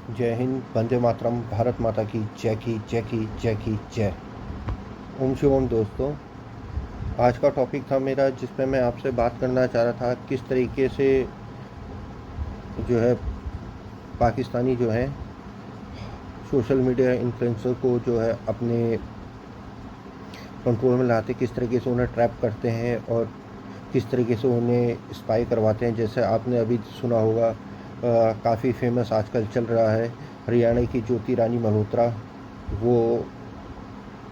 जय हिंद, वंदे मातरम, भारत माता की जय की जय की जय की जय। ओम शिवम दोस्तों, आज का टॉपिक था मेरा जिस पे मैं आपसे बात करना चाह रहा था किस तरीके से जो है पाकिस्तानी जो है सोशल मीडिया इन्फ्लुएंसर को जो है अपने कंट्रोल में लाते, किस तरीके से उन्हें ट्रैप करते हैं और किस तरीके से उन्हें स्पाई करवाते हैं। जैसे आपने अभी सुना होगा, काफ़ी फेमस आजकल चल रहा है हरियाणा की ज्योति रानी मल्होत्रा, वो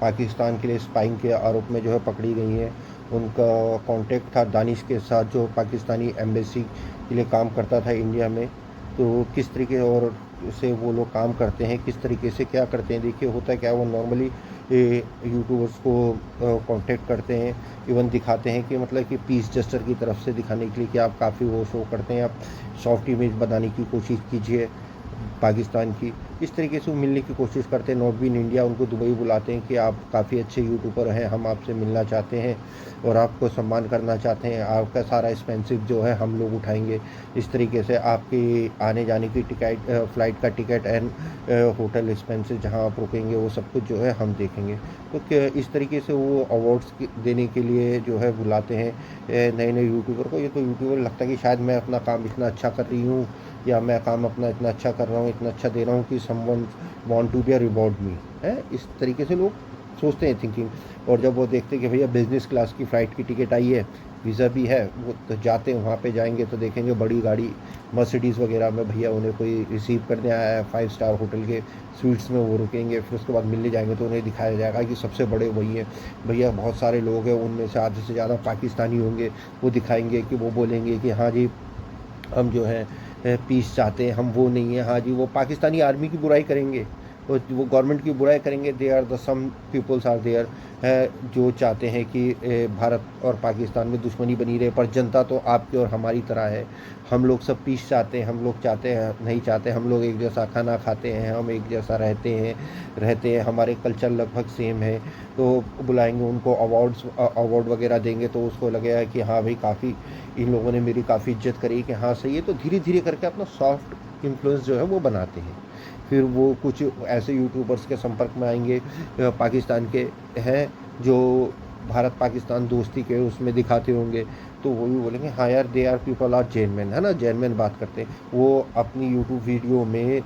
पाकिस्तान के लिए स्पाइंग के आरोप में जो है पकड़ी गई हैं। उनका कांटेक्ट था दानिश के साथ जो पाकिस्तानी एम्बेसी के लिए काम करता था इंडिया में। तो किस तरीके और से वो लोग काम करते हैं, किस तरीके से क्या करते हैं, देखिए होता क्या है, वो नॉर्मली यूट्यूबर्स को कांटेक्ट करते हैं, इवन दिखाते हैं कि मतलब कि पीस जस्टर की तरफ से दिखाने के लिए कि आप काफ़ी वो शो करते हैं, आप सॉफ्ट इमेज बनाने की कोशिश कीजिए पाकिस्तान की। इस तरीके से वो मिलने की कोशिश करते हैं। नॉट बी इन इंडिया उनको दुबई बुलाते हैं कि आप काफ़ी अच्छे यूट्यूबर हैं, हम आपसे मिलना चाहते हैं और आपको सम्मान करना चाहते हैं, आपका सारा एक्सपेंसिव जो है हम लोग उठाएंगे। इस तरीके से आपकी आने जाने की टिकट, फ़्लाइट का टिकट एंड होटल एक्सपेंसिव जहाँ आप रुकेंगे वो सब कुछ जो है हम देखेंगे। तो इस तरीके से वो अवार्ड्स देने के लिए जो है बुलाते हैं नए नए यूट्यूबर को। ये तो यूट्यूबर लगता है कि शायद मैं अपना काम इतना अच्छा कर रही हूँ या मैं काम अपना इतना अच्छा कर रहा हूँ, इतना अच्छा दे रहा हूँ कि someone want to be reward me है। इस तरीके से लोग सोचते हैं थिंकिंग। और जब वो देखते हैं कि भैया बिज़नेस क्लास की फ़्लाइट की टिकट आई है, वीज़ा भी है, वो तो जाते हैं वहाँ पे, जाएंगे तो देखेंगे बड़ी गाड़ी मर्सिडीज़ वगैरह में भैया उन्हें कोई रिसीव करने आया है, 5 स्टार होटल के स्वीट्स में वो रुकेंगे। फिर उसके बाद मिलने जाएंगे तो उन्हें दिखाया जाएगा कि सबसे बड़े वही हैं भैया, बहुत सारे लोग हैं, उनमें से आधे से ज़्यादा पाकिस्तानी होंगे। वो दिखाएंगे कि वो बोलेंगे कि हाँ जी हम जो है पीस चाहते हैं, हम वो नहीं है। हाँ जी, वो पाकिस्तानी आर्मी की बुराई करेंगे, वो गवर्नमेंट की बुराई करेंगे। They are the some peoples are there है जो चाहते हैं कि भारत और पाकिस्तान में दुश्मनी बनी रहे, पर जनता तो आपकी और हमारी तरह है। हम लोग सब पीस चाहते हैं, हम लोग चाहते हैं नहीं चाहते, हम लोग एक जैसा खाना खाते हैं, हम एक जैसा रहते हैं, हमारे कल्चर लगभग सेम है। तो बुलाएंगे उनको, अवार्ड वगैरह देंगे तो उसको लगेगा कि हाँ भाई काफ़ी इन लोगों ने मेरी काफ़ी इज्जत करी कि हाँ सही है। तो धीरे धीरे करके अपना सॉफ्ट इन्फ्लुएंस जो है वो बनाते हैं। फिर वो कुछ ऐसे यूट्यूबर्स के संपर्क में आएंगे पाकिस्तान के हैं जो भारत पाकिस्तान दोस्ती के उसमें दिखाते होंगे, तो वो भी बोलेंगे हाँ यार दे आर पीपल आर जेनमैन, है ना, जेनमैन बात करते हैं। वो अपनी यूट्यूब वीडियो में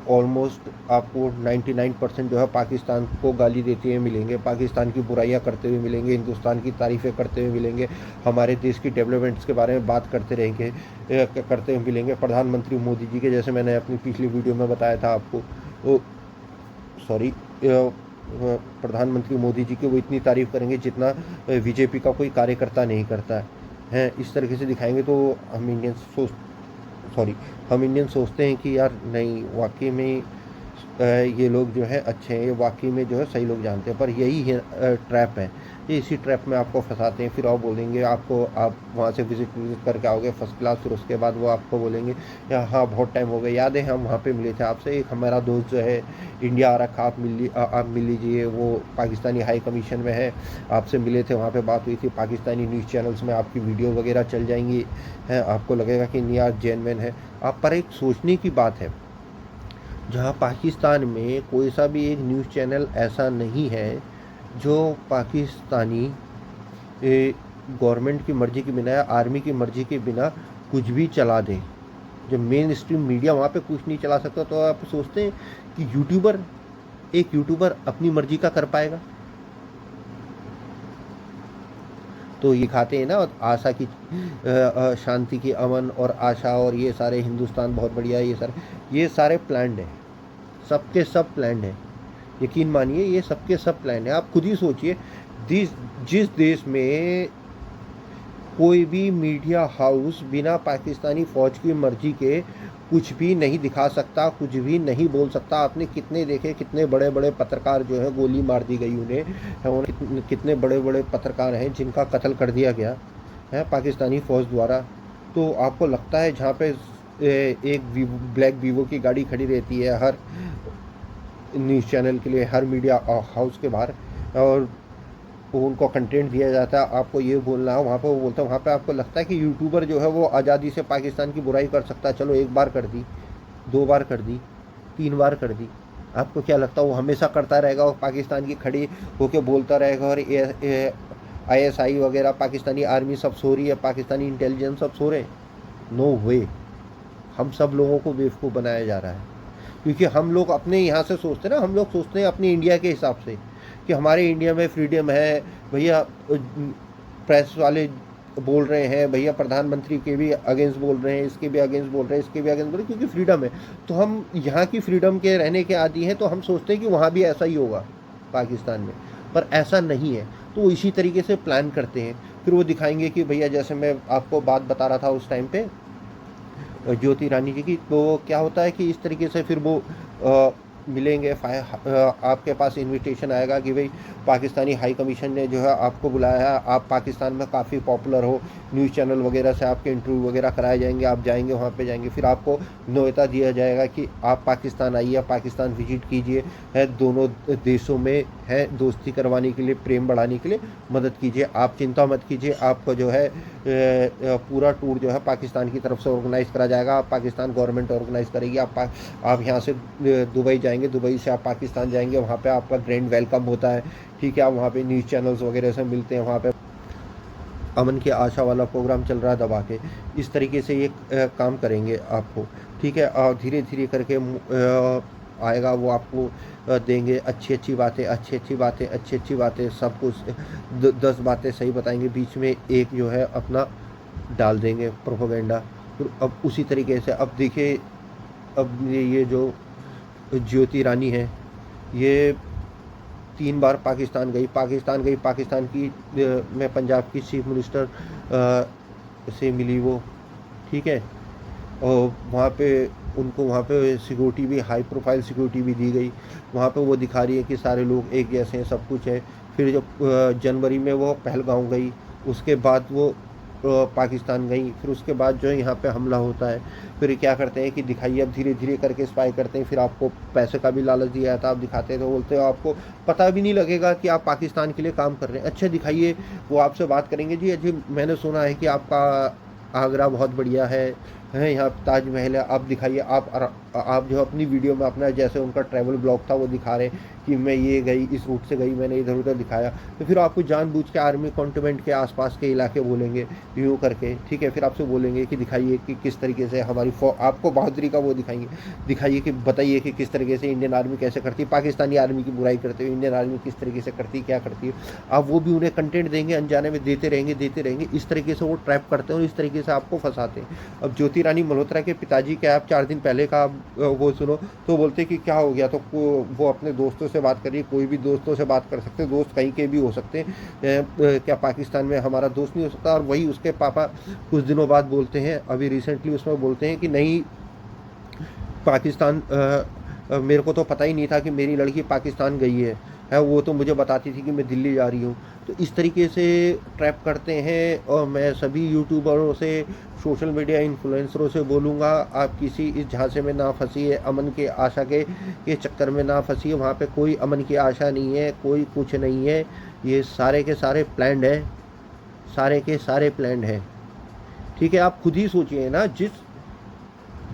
ऑलमोस्ट आपको 99% जो है पाकिस्तान को गाली देते हुए मिलेंगे, पाकिस्तान की बुराइयां करते हुए मिलेंगे, हिंदुस्तान की तारीफ़ें करते हुए मिलेंगे, हमारे देश की डेवलपमेंट्स के बारे में बात करते रहेंगे, करते हुए मिलेंगे। प्रधानमंत्री मोदी जी के, जैसे मैंने अपनी पिछली वीडियो में बताया था आपको, सॉरी, प्रधानमंत्री मोदी जी की वो इतनी तारीफ़ करेंगे जितना बीजेपी का कोई कार्यकर्ता नहीं करता है। इस तरीके से दिखाएंगे तो हम इंडियंस सॉरी हम इंडियन सोचते हैं कि यार नहीं, वाकई में ये लोग जो है अच्छे हैं, ये वाकई में जो है सही लोग जानते हैं। पर यही है ट्रैप है, ये इसी ट्रैप में आपको फंसाते हैं। फिर आप बोलेंगे, आपको आप वहाँ से विजिट करके आओगे फर्स्ट क्लास, फिर उसके बाद वो आपको बोलेंगे या हाँ बहुत टाइम हो गया, याद है हम वहाँ पे मिले थे आपसे, एक हमारा दोस्त जो है इंडिया आ रखा, आप मिल लीजिए, वो पाकिस्तानी हाई कमीशन में है, आपसे मिले थे, वहाँ पे बात हुई थी। पाकिस्तानी न्यूज़ चैनल्स में आपकी वीडियो वगैरह चल जाएंगी हैं, आपको लगेगा कि नहीं यार जेनमैन है। आप पर एक सोचने की बात है, जहाँ पाकिस्तान में कोई सा भी एक न्यूज़ चैनल ऐसा नहीं है जो पाकिस्तानी गवर्नमेंट की मर्ज़ी के बिना या आर्मी की मर्ज़ी के बिना कुछ भी चला दें। जब मेन स्ट्रीम मीडिया वहाँ पे कुछ नहीं चला सकता, तो आप सोचते हैं कि एक यूट्यूबर अपनी मर्ज़ी का कर पाएगा? तो ये खाते हैं ना आशा की, शांति की, अमन और आशा, और ये सारे हिंदुस्तान बहुत बढ़िया है, ये सारे प्लान्ड हैं, सबके सब प्लान्ड हैं। यकीन मानिए ये सबके सब प्लान है। आप खुद ही सोचिए, जिस देश में कोई भी मीडिया हाउस बिना पाकिस्तानी फ़ौज की मर्जी के कुछ भी नहीं दिखा सकता, कुछ भी नहीं बोल सकता। आपने कितने देखे, कितने बड़े बड़े पत्रकार जो हैं गोली मार दी गई उन्हें, कितने बड़े बड़े पत्रकार हैं जिनका कत्ल कर दिया गया है पाकिस्तानी फ़ौज द्वारा। तो आपको लगता है जहाँ पे एक ब्लैक वीवो की गाड़ी खड़ी रहती है हर न्यूज़ चैनल के लिए, हर मीडिया हाउस के बाहर, और उनको कंटेंट दिया जाता है, आपको ये बोलना है, वहाँ पे वो बोलता है, वहाँ पे आपको लगता है कि यूट्यूबर जो है वो आज़ादी से पाकिस्तान की बुराई कर सकता है? चलो एक बार कर दी, 2 बार कर दी, 3 बार कर दी। आपको क्या लगता है वो हमेशा करता रहेगा और पाकिस्तान की खड़ी होकर बोलता रहेगा और ISI वगैरह पाकिस्तानी आर्मी सब सो रही है, पाकिस्तानी इंटेलिजेंस सब सो रहे हैं? नो वे। हम सब लोगों को बेवकूफ़ बनाया जा रहा है, क्योंकि हम लोग अपने यहाँ से सोचते हैं ना, हम लोग सोचते हैं अपनी इंडिया के हिसाब से कि हमारे इंडिया में फ्रीडम है। भैया प्रेस वाले बोल रहे हैं, भैया प्रधानमंत्री के भी अगेंस्ट बोल रहे हैं, इसके भी अगेंस्ट बोल रहे हैं, इसके भी अगेंस्ट बोल रहे हैं, क्योंकि फ्रीडम है। तो हम यहाँ की फ्रीडम के रहने के आदी हैं, तो हम सोचते हैं कि वहाँ भी ऐसा ही होगा पाकिस्तान में, पर ऐसा नहीं है। तो वो इसी तरीके से प्लान करते हैं। फिर वो दिखाएंगे कि भैया, जैसे मैं आपको बात बता रहा था उस टाइम पे ज्योति रानी जी की, तो क्या होता है कि इस तरीके से फिर वो मिलेंगे, आपके पास इनविटेशन आएगा कि भाई पाकिस्तानी हाई कमीशन ने जो है आपको बुलाया है, आप पाकिस्तान में काफ़ी पॉपुलर हो, न्यूज़ चैनल वगैरह से आपके इंटरव्यू वगैरह कराए जाएंगे, आप जाएंगे वहाँ पे जाएंगे, फिर आपको न्योता दिया जाएगा कि आप पाकिस्तान आइए, पाकिस्तान विजिट कीजिए, है दोनों देशों में है दोस्ती करवाने के लिए, प्रेम बढ़ाने के लिए मदद कीजिए, आप चिंता मत कीजिए, आपको जो है पूरा टूर जो है पाकिस्तान की तरफ से ऑर्गेनाइज़ करा जाएगा, पाकिस्तान गवर्नमेंट ऑर्गेनाइज़ करेगी। आप यहाँ से दुबई जाएंगे, दुबई से आप पाकिस्तान जाएंगे, वहाँ पे आपका ग्रैंड वेलकम होता है, ठीक है। आप वहाँ पे न्यूज़ चैनल्स वगैरह से मिलते हैं, वहाँ पे अमन की आशा वाला प्रोग्राम चल रहा है दबा के। इस तरीके से ये काम करेंगे आपको, ठीक है। और धीरे धीरे करके आएगा, वो आपको देंगे अच्छी अच्छी बातें, अच्छी अच्छी बातें, अच्छी अच्छी बातें, सब कुछ 10 बातें सही बताएंगे, बीच में एक जो है अपना डाल देंगे प्रोपेगेंडा। फिर अब उसी तरीके से अब देखिए, अब ये जो ज्योति रानी है, ये 3 बार पाकिस्तान गई, पाकिस्तान की में पंजाब की चीफ मिनिस्टर से मिली वो, ठीक है। और वहाँ पे उनको वहाँ पे सिक्योरिटी भी, हाई प्रोफाइल सिक्योरिटी भी दी गई। वहाँ पे वो दिखा रही है कि सारे लोग एक जैसे हैं, सब कुछ है। फिर जब जनवरी में वो पहलगाँव गई, उसके बाद वो पाकिस्तान गई, फिर उसके बाद जो है यहाँ पे हमला होता है। फिर क्या करते हैं कि दिखाइए, अब धीरे धीरे करके स्पाई करते हैं। फिर आपको पैसे का भी लालच दिया था, आप दिखाते हैं तो बोलते हो आपको पता भी नहीं लगेगा कि आप पाकिस्तान के लिए काम कर रहे हैं। अच्छा दिखाइए, वो आपसे बात करेंगे, जी अजी मैंने सुना है कि आपका आगरा बहुत बढ़िया है यहाँ ताजमहल है, आप दिखाइए। आप जो अपनी वीडियो में अपना, जैसे उनका ट्रैवल ब्लॉग था वो दिखा रहे हैं कि मैं ये गई, इस रूट से गई, मैंने इधर उधर दिखाया। तो फिर आपको जानबूझ के आर्मी कंटोनमेंट के आसपास के इलाके बोलेंगे यूँ करके, ठीक है। फिर आपसे बोलेंगे कि दिखाइए कि किस तरीके से हमारी आपको बहादुरी का वो दिखाएंगे, दिखाइए कि बताइए कि किस तरीके से इंडियन आर्मी कैसे करती है, पाकिस्तानी आर्मी की बुराई करते हुए इंडियन आर्मी किस तरीके से करती है, क्या करती है। आप वो भी उन्हें कंटेंट देंगे, अनजाने में देते रहेंगे। इस तरीके से वो ट्रैप करते हैं और इस तरीके से आपको फंसाते हैं। अब ज्योति रानी मल्होत्रा के पिताजी के आप 4 दिन पहले का वो सुनो तो बोलते कि क्या हो गया, तो वो अपने दोस्तों से बात करिए, कोई भी दोस्तों से बात कर सकते, दोस्त कहीं के भी हो सकते हैं, क्या पाकिस्तान में हमारा दोस्त नहीं हो सकता। और वही उसके पापा कुछ दिनों बाद बोलते हैं, अभी रिसेंटली उसमें बोलते हैं कि नहीं, पाकिस्तान मेरे को तो पता ही नहीं था कि मेरी लड़की पाकिस्तान गई है, वो तो मुझे बताती थी कि मैं दिल्ली जा रही हूँ। तो इस तरीके से ट्रैप करते हैं। और मैं सभी यूट्यूबरों से, सोशल मीडिया इन्फ्लुएंसरों से बोलूँगा, आप किसी इस झांसे में ना फंसिए, अमन के आशा के चक्कर में ना फंसिए। वहाँ पे कोई अमन की आशा नहीं है, कोई कुछ नहीं है, ये सारे के सारे प्लान्ड है, सारे के सारे प्लान्ड है, ठीक है। आप खुद ही सोचिए ना, जिस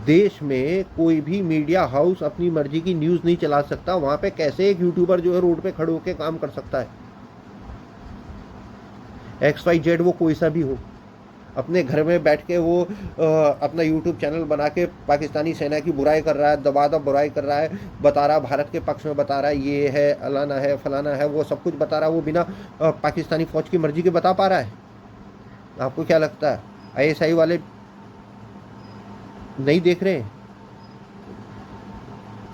देश में कोई भी मीडिया हाउस अपनी मर्जी की न्यूज़ नहीं चला सकता, वहाँ पे कैसे एक यूट्यूबर जो है रोड पे खड़े होकर काम कर सकता है। XYZ वो कोई सा भी हो, अपने घर में बैठ के वो अपना यूट्यूब चैनल बना के पाकिस्तानी सेना की बुराई कर रहा है, दबादब बुराई कर रहा है, बता रहा भारत के पक्ष में बता रहा है, ये है अलाना है फलाना है, वो सब कुछ बता रहा है, वो बिना पाकिस्तानी फ़ौज की मर्जी के बता पा रहा है। आपको क्या लगता है ISI वाले नहीं देख रहे हैं?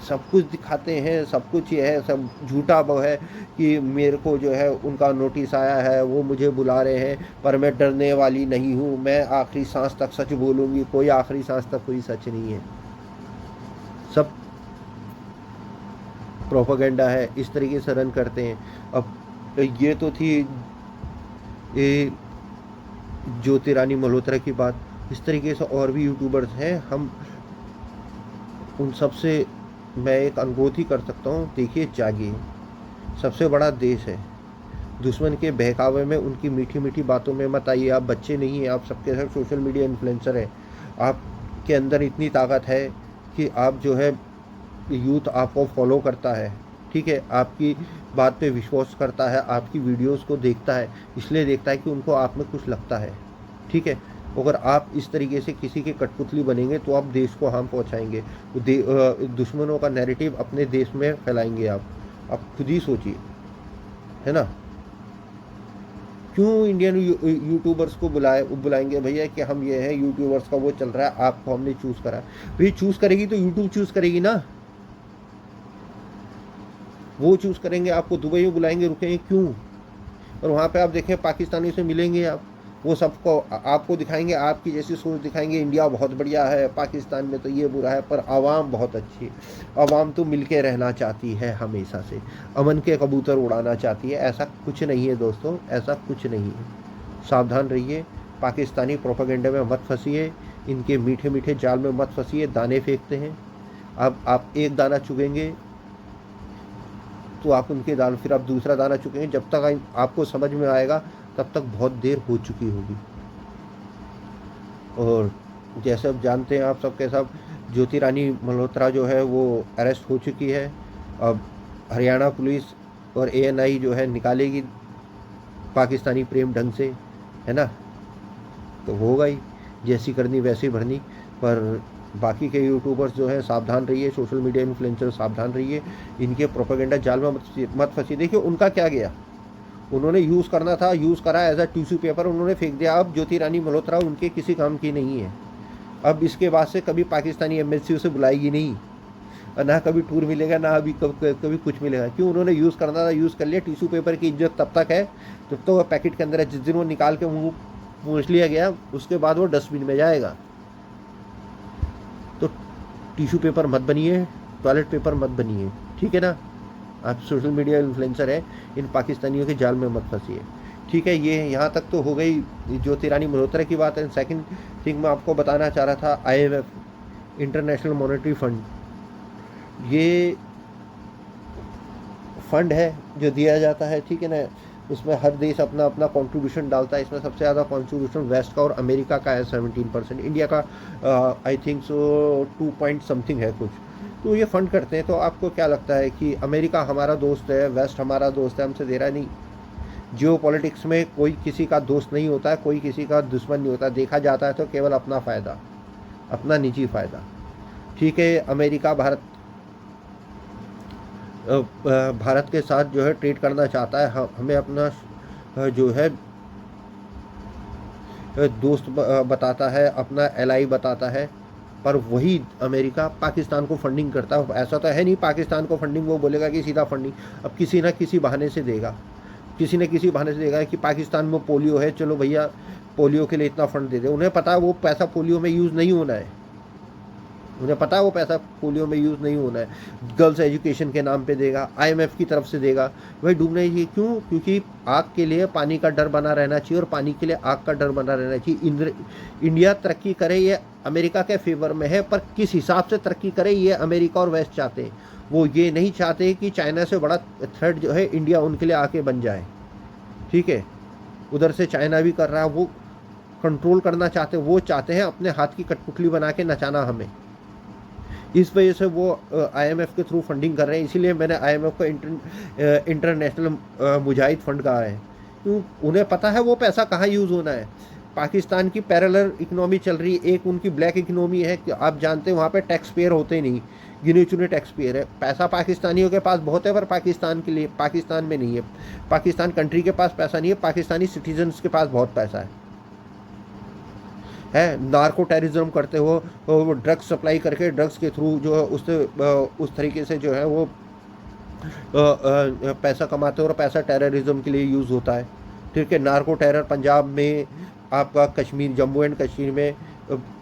सब कुछ दिखाते हैं, सब कुछ ये है, सब झूठा वो है कि मेरे को जो है उनका नोटिस आया है, वो मुझे बुला रहे हैं, पर मैं डरने वाली नहीं हूँ, मैं आखिरी सांस तक सच बोलूँगी। कोई आखिरी सांस तक कोई सच नहीं है, सब प्रोपेगेंडा है। इस तरीके से रन करते हैं। अब ये तो थी ये ज्योति रानी मल्होत्रा की बात। इस तरीके से और भी यूट्यूबर्स हैं, हम उन सब से मैं एक अनुरोध ही कर सकता हूँ, देखिए जागिए, सबसे बड़ा देश है, दुश्मन के बहकावे में, उनकी मीठी मीठी बातों में मत आइए। आप बच्चे नहीं हैं, आप सबके सब सोशल मीडिया इन्फ्लुएंसर हैं, आपके अंदर इतनी ताकत है कि आप जो है यूथ आपको फॉलो करता है, ठीक है, आपकी बात पे विश्वास करता है, आपकी वीडियोस को देखता है, इसलिए देखता है कि उनको आप में कुछ लगता है, ठीक है। अगर आप इस तरीके से किसी के कठपुतली बनेंगे तो आप देश को हार्म पहुंचाएंगे, दुश्मनों का नैरेटिव अपने देश में फैलाएंगे आप खुद ही सोचिए, है ना। क्यों इंडियन यूट्यूबर्स को बुलाएंगे भैया कि हम ये हैं, यूट्यूबर्स का वो चल रहा है, आपको हमने चूज़ करा है। भाई चूज़ करेगी तो यूट्यूब चूज़ करेगी ना, वो चूज़ करेंगे, आपको दुबई में बुलाएंगे, रुकेंगे क्यों। और वहाँ पे आप देखें पाकिस्तानी से मिलेंगे आप, वो सबको आपको दिखाएंगे, आपकी जैसी सोच दिखाएंगे, इंडिया बहुत बढ़िया है, पाकिस्तान में तो ये बुरा है, पर आवाम बहुत अच्छी है। आवाम तो मिल के रहना चाहती है, हमेशा से अमन के कबूतर उड़ाना चाहती है। ऐसा कुछ नहीं है दोस्तों, ऐसा कुछ नहीं है। सावधान रहिए, पाकिस्तानी प्रोपेगेंडे में मत फंसिए, इनके मीठे मीठे जाल में मत फंसिए। दाने फेंकते हैं, अब आप एक दाना चुगेंगे तो आप उनके दान, फिर आप दूसरा दाना चुकेंगे, जब तक आपको समझ में आएगा तब तक बहुत देर हो चुकी होगी। और जैसे अब जानते हैं आप सबके सब, ज्योति रानी मल्होत्रा जो है वो अरेस्ट हो चुकी है। अब हरियाणा पुलिस और ANI जो है निकालेगी पाकिस्तानी प्रेम ढंग से, है ना, तो होगा ही, जैसी करनी वैसी भरनी। पर बाकी के यूट्यूबर्स जो हैं सावधान रहिए, सोशल मीडिया इन्फ्लुएंसर सावधान रहिए, इनके प्रोपेगेंडा जाल में मत फंसिए। देखिए उनका क्या गया, उन्होंने यूज़ करना था, यूज़ करा एज अ टिश्यू पेपर, उन्होंने फेंक दिया। अब ज्योति रानी मल्होत्रा उनके किसी काम की नहीं है। अब इसके बाद से कभी पाकिस्तानी एम्बेसी उसे बुलाएगी नहीं, और ना कभी टूर मिलेगा, ना अभी कभी कुछ मिलेगा। क्यों, उन्होंने यूज़ करना था, यूज़ कर लिया। टिश्यू पेपर की इज्जत तब तक है जब तक वो पैकेट के अंदर है। जिस दिन वो निकाल के मुँह पूछ लिया गया, उसके बाद वो डस्टबिन में जाएगा। तो टिश्यू पेपर मत बनिए, टॉयलेट पेपर मत बनिए, ठीक है ना। आप सोशल मीडिया इन्फ्लुएंसर है, इन पाकिस्तानियों के जाल में मत फंसिए, ठीक है। ये यहाँ तक तो हो गई ज्योति रानी मल्होत्रा की बात है। सेकंड थिंग मैं आपको बताना चाह रहा था, IMF इंटरनेशनल मॉनेटरी फंड, ये फंड है जो दिया जाता है, ठीक है ना। उसमें हर देश अपना अपना कंट्रीब्यूशन डालता है। इसमें सबसे ज़्यादा कंट्रीब्यूशन वेस्ट का और अमेरिका का है 17%, इंडिया का I think so 2 point something है कुछ। तो ये फंड करते हैं। तो आपको क्या लगता है कि अमेरिका हमारा दोस्त है, वेस्ट हमारा दोस्त है, हमसे दे रहा नहीं। जियो पॉलिटिक्स में कोई किसी का दोस्त नहीं होता है, कोई किसी का दुश्मन नहीं होता। देखा जाता है तो केवल अपना फ़ायदा, अपना निजी फ़ायदा, ठीक है। अमेरिका भारत के साथ जो है ट्रेड करना चाहता है, हमें अपना जो है दोस्त बताता है, अपना एलाई बताता है। पर वही अमेरिका पाकिस्तान को फंडिंग करता है। ऐसा तो है नहीं पाकिस्तान को फंडिंग वो बोलेगा कि सीधा फंडिंग, अब किसी ना किसी बहाने से देगा, किसी न किसी बहाने से देगा कि पाकिस्तान में पोलियो है, चलो भैया पोलियो के लिए इतना फंड दे दे। उन्हें पता है वो पैसा पोलियो में यूज़ नहीं होना है, उन्हें पता है वो पैसा पोलियो में यूज़ नहीं होना है। गर्ल्स एजुकेशन के नाम पे देगा, IMF की तरफ से देगा, वही डूबना चाहिए। क्यों, क्योंकि आग के लिए पानी का डर बना रहना चाहिए और पानी के लिए आग का डर बना रहना चाहिए। इंडिया तरक्की करे ये अमेरिका के फेवर में है, पर किस हिसाब से तरक्की करे ये अमेरिका और वेस्ट चाहते हैं। वो ये नहीं चाहते कि चाइना से बड़ा थ्रेट जो है इंडिया उनके लिए आके बन जाए, ठीक है। उधर से चाइना भी कर रहा है, वो कंट्रोल करना चाहते, वो चाहते हैं अपने हाथ की कठपुतली बना के नचाना हमें। इस वजह से वो IMF के थ्रू फंडिंग कर रहे हैं। इसीलिए मैंने IMF को इंटरनेशनल मुजाहिद फंड कहा है। क्यों, उन्हें पता है वो पैसा कहाँ यूज़ होना है। पाकिस्तान की पैरेलल इकनॉमी चल रही है, एक उनकी ब्लैक इकनॉमी है कि आप जानते हैं वहाँ पे टैक्स पेयर होते नहीं, गिने चुने टैक्स पेयर है। पैसा पाकिस्तानियों के पास बहुत है, पर पाकिस्तान के लिए, पाकिस्तान में नहीं है। पाकिस्तान कंट्री के पास पैसा नहीं है, पाकिस्तानी सिटीजन्स के पास बहुत पैसा है। नार्को टेररिज्म करते हो, वो ड्रग्स सप्लाई करके ड्रग्स के थ्रू जो है उससे उस तरीके से जो है वो पैसा कमाते हो और पैसा टेररिज्म के लिए यूज़ होता है, ठीक है। नार्को टेरर पंजाब में, आपका कश्मीर, जम्मू एंड कश्मीर में,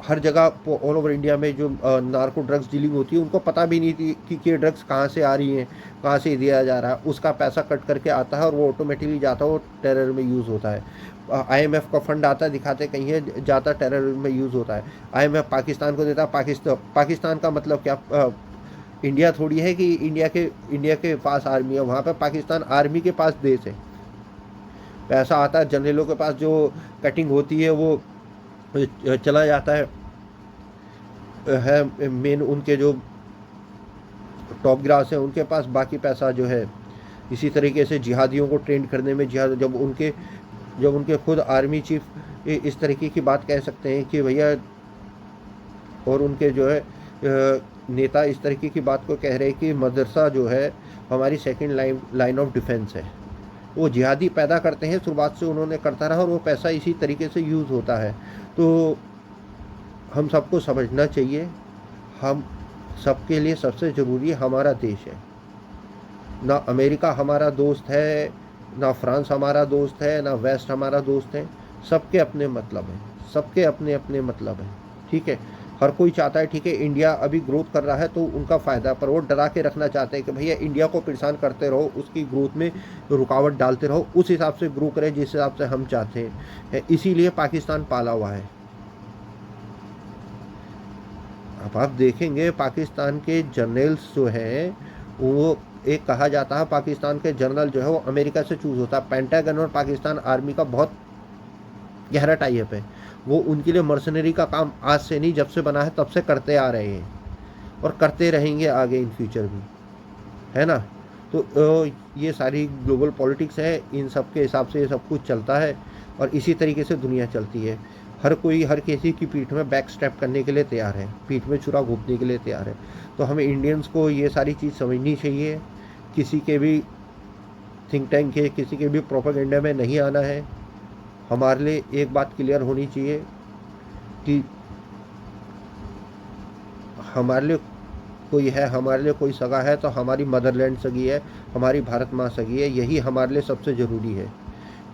हर जगह ऑल ओवर इंडिया में जो नार्को ड्रग्स डीलिंग होती है, उनको पता भी नहीं थी कि ये ड्रग्स कहाँ से आ रही हैं, कहाँ से दिया जा रहा है। उसका पैसा कट करके आता है और वो ऑटोमेटिकली जाता है, वो टेरर में यूज़ होता है। IMF का फंड आता है, दिखाते कहीं है, जाता टेरर में यूज़ होता है। IMF पाकिस्तान को देता है। पाकिस्तान का मतलब क्या, इंडिया थोड़ी है कि इंडिया के पास आर्मी है। वहाँ पर पाकिस्तान आर्मी के पास देश है। पैसा आता है जनरलों के पास, जो कटिंग होती है वो चला जाता है है मेन उनके जो टॉप ग्रास हैं उनके पास बाकी पैसा जो है। इसी तरीके से जिहादियों को ट्रेंड करने में जिहाद जब उनके खुद आर्मी चीफ इस तरीके की बात कह सकते हैं कि भैया, और उनके जो है नेता इस तरीके की बात को कह रहे हैं कि मदरसा जो है हमारी सेकंड लाइन ऑफ डिफेंस है। वो जिहादी पैदा करते हैं, शुरुआत से उन्होंने करता रहा और वो पैसा इसी तरीके से यूज़ होता है। तो हम सबको समझना चाहिए, हम सबके लिए सबसे ज़रूरी हमारा देश है। ना अमेरिका हमारा दोस्त है, ना फ्रांस हमारा दोस्त है, ना वेस्ट हमारा दोस्त है। सबके अपने मतलब हैं, सबके अपने अपने मतलब हैं। ठीक है, हर कोई चाहता है, ठीक है, इंडिया अभी ग्रोथ कर रहा है तो उनका फ़ायदा, पर वो डरा के रखना चाहते हैं कि भैया इंडिया को परेशान करते रहो, उसकी ग्रोथ में रुकावट डालते रहो, उस हिसाब से ग्रो करें जिस हिसाब से हम चाहते हैं। इसीलिए पाकिस्तान पाला हुआ है। अब आप देखेंगे पाकिस्तान के जर्नल्स जो हैं, वो एक कहा जाता है पाकिस्तान के जनरल जो है वो अमेरिका से चूज़ होता है। पेंटागन और पाकिस्तान आर्मी का बहुत गहरा टाइप है। वो उनके लिए मर्सनरी का काम आज से नहीं, जब से बना है तब से करते आ रहे हैं और करते रहेंगे आगे इन फ्यूचर भी, है ना। तो ये सारी ग्लोबल पॉलिटिक्स है, इन सब के हिसाब से ये सब कुछ चलता है और इसी तरीके से दुनिया चलती है। हर कोई हर किसी की पीठ में बैक स्टेप करने के लिए तैयार है, पीठ में छुरा घोंपने के लिए तैयार है। तो हमें इंडियंस को ये सारी चीज़ समझनी चाहिए। किसी के भी थिंक टैंक के, किसी के भी प्रोपेगेंडा में नहीं आना है। हमारे लिए एक बात क्लियर होनी चाहिए कि हमारे लिए कोई है, हमारे लिए कोई सगा है तो हमारी मदरलैंड सगी है, हमारी भारत माँ सगी है। यही हमारे लिए सबसे ज़रूरी है।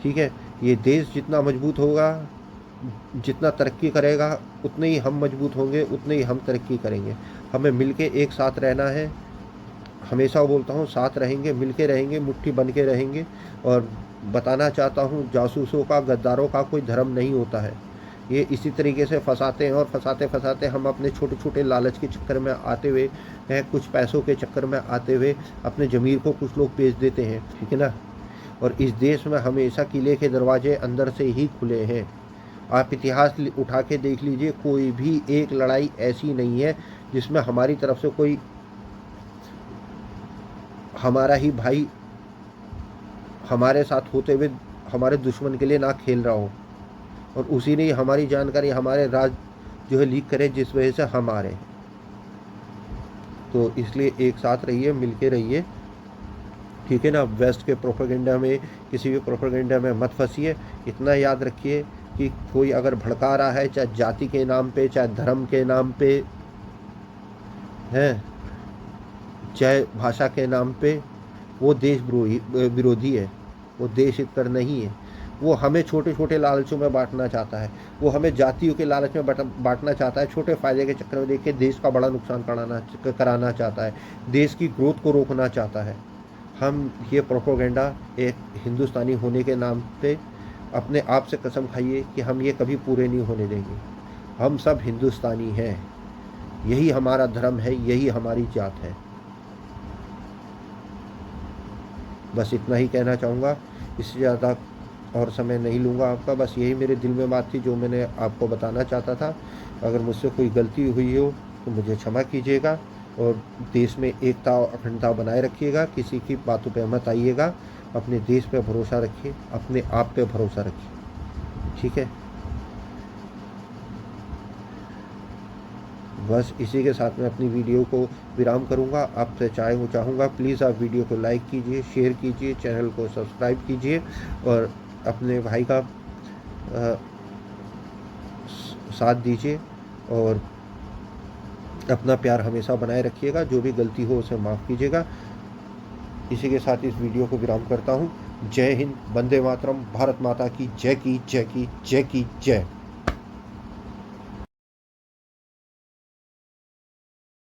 ठीक है, ये देश जितना मजबूत होगा, जितना तरक्की करेगा, उतने ही हम मजबूत होंगे, उतने ही हम तरक्की करेंगे। हमें मिलके एक साथ रहना है। हमेशा बोलता हूँ, साथ रहेंगे, मिलके रहेंगे, मुट्ठी बन के रहेंगे। और बताना चाहता हूँ, जासूसों का, गद्दारों का कोई धर्म नहीं होता है। ये इसी तरीके से फंसाते हैं और फंसाते फंसाते हम अपने छोटे छोटे लालच के चक्कर में आते हुए हैं, कुछ पैसों के चक्कर में आते हुए अपने ज़मीर को कुछ लोग बेच देते हैं। ठीक है ना। और इस देश में हमेशा किले के दरवाजे अंदर से ही खुले हैं। आप इतिहास उठा के देख लीजिए, कोई भी एक लड़ाई ऐसी नहीं है जिसमें हमारी तरफ से कोई हमारा ही भाई हमारे साथ होते हुए हमारे दुश्मन के लिए ना खेल रहा हो और उसी ने हमारी जानकारी, हमारे राज जो है लीक करे, जिस वजह से हम आ रहे हैं। तो इसलिए एक साथ रहिए, मिलके रहिए। ठीक है ना। वेस्ट के प्रोपेगेंडा में, किसी भी प्रोपेगेंडा में मत फंसिए। इतना याद रखिए कि कोई अगर भड़का रहा है, चाहे जाति के नाम पे, चाहे धर्म के नाम पे है, चाहे भाषा के नाम पे, वो देश विरोधी है, वो देश हितकर नहीं है। वो हमें छोटे छोटे लालचों में बांटना चाहता है, वो हमें जातियों के लालच में बांटना चाहता है, छोटे फायदे के चक्कर में देख के देश का बड़ा नुकसान कराना चाहता है, देश की ग्रोथ को रोकना चाहता है। हम ये प्रोपेगेंडा एक हिंदुस्तानी होने के नाम पे अपने आप से कसम खाइए कि हम ये कभी पूरे नहीं होने देंगे। हम सब हिंदुस्तानी हैं, यही हमारा धर्म है, यही हमारी जात है। बस इतना ही कहना चाहूँगा, इससे ज़्यादा और समय नहीं लूँगा आपका। बस यही मेरे दिल में बात थी जो मैंने आपको बताना चाहता था। अगर मुझसे कोई गलती हुई हो तो मुझे क्षमा कीजिएगा और देश में एकता और अखंडता बनाए रखिएगा। किसी की बातों पे मत आइएगा। अपने देश पे भरोसा रखिए, अपने आप पे भरोसा रखिए। ठीक है। बस इसी के साथ मैं अपनी वीडियो को विराम करूंगा। आपसे चाहूँगा प्लीज़ आप वीडियो को लाइक कीजिए, शेयर कीजिए, चैनल को सब्सक्राइब कीजिए और अपने भाई का साथ दीजिए और अपना प्यार हमेशा बनाए रखिएगा। जो भी गलती हो उसे माफ़ कीजिएगा। इसी के साथ इस वीडियो को विराम करता हूँ। जय हिंद, वंदे मातरम, भारत माता की जय की जय की जय की जय।